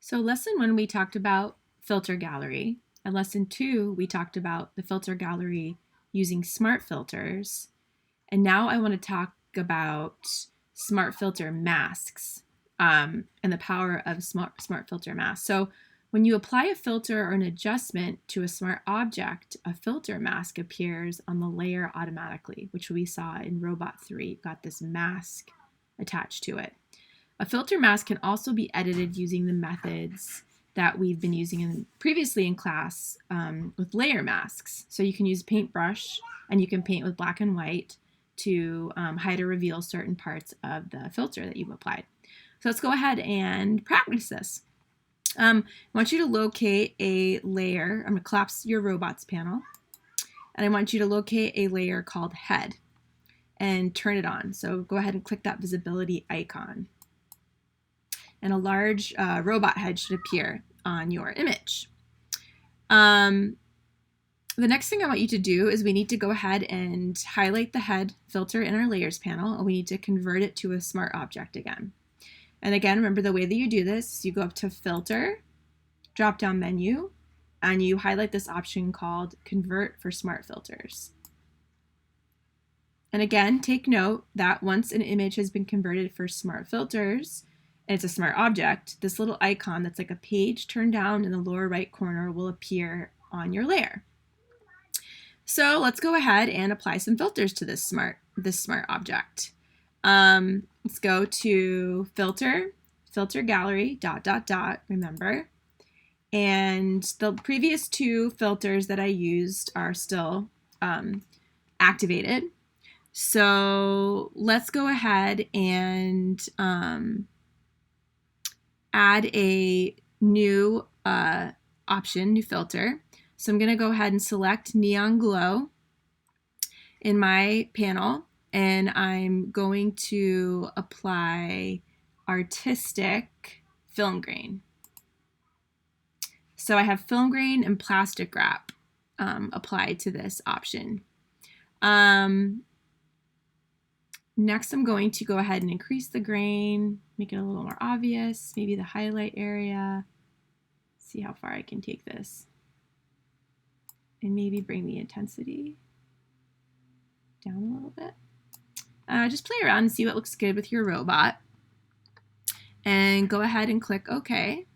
So lesson 1, we talked about filter gallery. And lesson 2, we talked about the filter gallery using smart filters. And now I want to talk about smart filter masks and the power of smart filter masks. So when you apply a filter or an adjustment to a smart object, a filter mask appears on the layer automatically, which we saw in Robot 3. You've got this mask attached to it. A filter mask can also be edited using the methods that we've been using previously in class with layer masks. So you can use a paintbrush and you can paint with black and white to hide or reveal certain parts of the filter that you've applied. So let's go ahead and practice this. I want you to locate a layer. I'm going to collapse your robots panel. And I want you to locate a layer called head and turn it on. So go ahead and click that visibility icon. And a large robot head should appear on your image. The next thing I want you to do is we need to go ahead and highlight the head filter in our layers panel, and we need to convert it to a smart object again. And again, remember the way that you do this is you go up to filter, drop down menu, and you highlight this option called convert for smart filters. And again, take note that once an image has been converted for smart filters, and it's a smart object, this little icon that's like a page turned down in the lower right corner will appear on your layer. So let's go ahead and apply some filters to this smart object. Let's go to filter gallery, ... remember. And the previous 2 filters that I used are still activated. So let's go ahead and add a new option, new filter. So I'm going to go ahead and select Neon Glow in my panel, and I'm going to apply Artistic Film Grain. So I have film grain and plastic wrap applied to this option. Next, I'm going to go ahead and increase the grain, make it a little more obvious, maybe the highlight area. See how far I can take this. And maybe bring the intensity down a little bit. Just play around and see what looks good with your robot. And go ahead and click OK.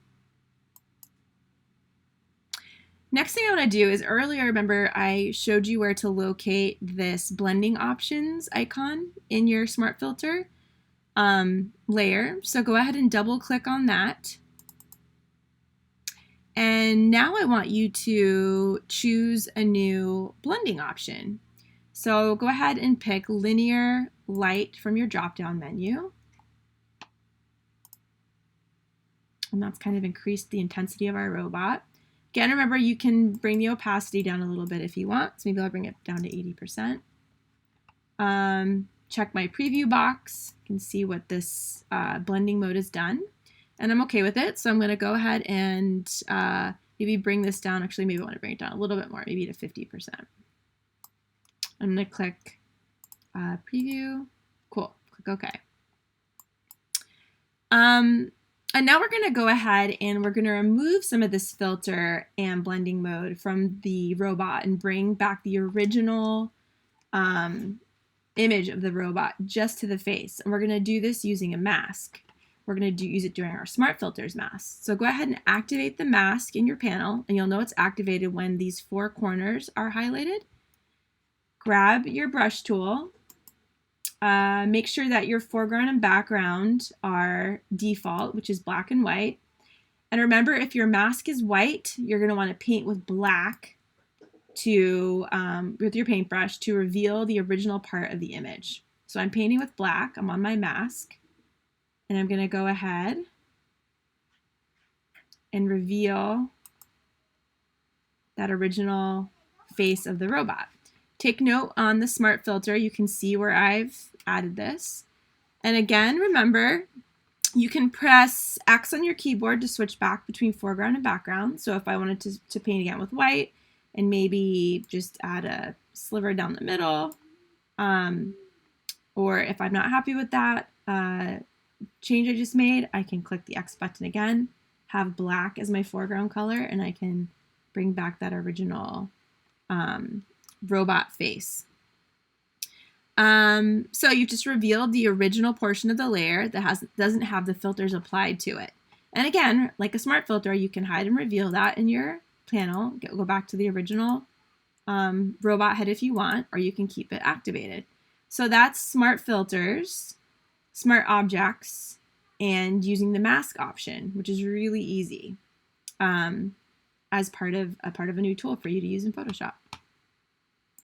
Next thing I want to do is earlier, remember, I showed you where to locate this blending options icon in your smart filter layer. So go ahead and double click on that. And now I want you to choose a new blending option. So go ahead and pick linear light from your drop-down menu. And that's kind of increased the intensity of our robot. Again, remember, you can bring the opacity down a little bit if you want. So maybe I'll bring it down to 80%. Check my preview box. You can see what this blending mode has done. And I'm okay with it. So I'm going to go ahead and maybe bring this down. Actually, maybe I want to bring it down a little bit more, maybe to 50%. I'm going to click preview. Cool. Click OK. And now we're going to go ahead and we're going to remove some of this filter and blending mode from the robot and bring back the original image of the robot just to the face. And we're going to do this using a mask. We're going to use it during our smart filters mask. So go ahead and activate the mask in your panel, and you'll know it's activated when these 4 corners are highlighted. Grab your brush tool. Make sure that your foreground and background are default, which is black and white. And remember, if your mask is white, you're going to want to paint with black with your paintbrush to reveal the original part of the image. So I'm painting with black. I'm on my mask. And I'm going to go ahead and reveal that original face of the robot. Take note on the smart filter, you can see where I've added this. And again, remember, you can press X on your keyboard to switch back between foreground and background. So if I wanted to paint again with white and maybe just add a sliver down the middle, or if I'm not happy with that change I just made, I can click the X button again have black as my foreground color, and I can bring back that original robot face. So you've just revealed the original portion of the layer that doesn't have the filters applied to it. And again, like a smart filter, you can hide and reveal that in your panel. Go back to the original robot head if you want, or you can keep it activated. So that's smart filters, smart objects, and using the mask option, which is really easy as part of a new tool for you to use in Photoshop.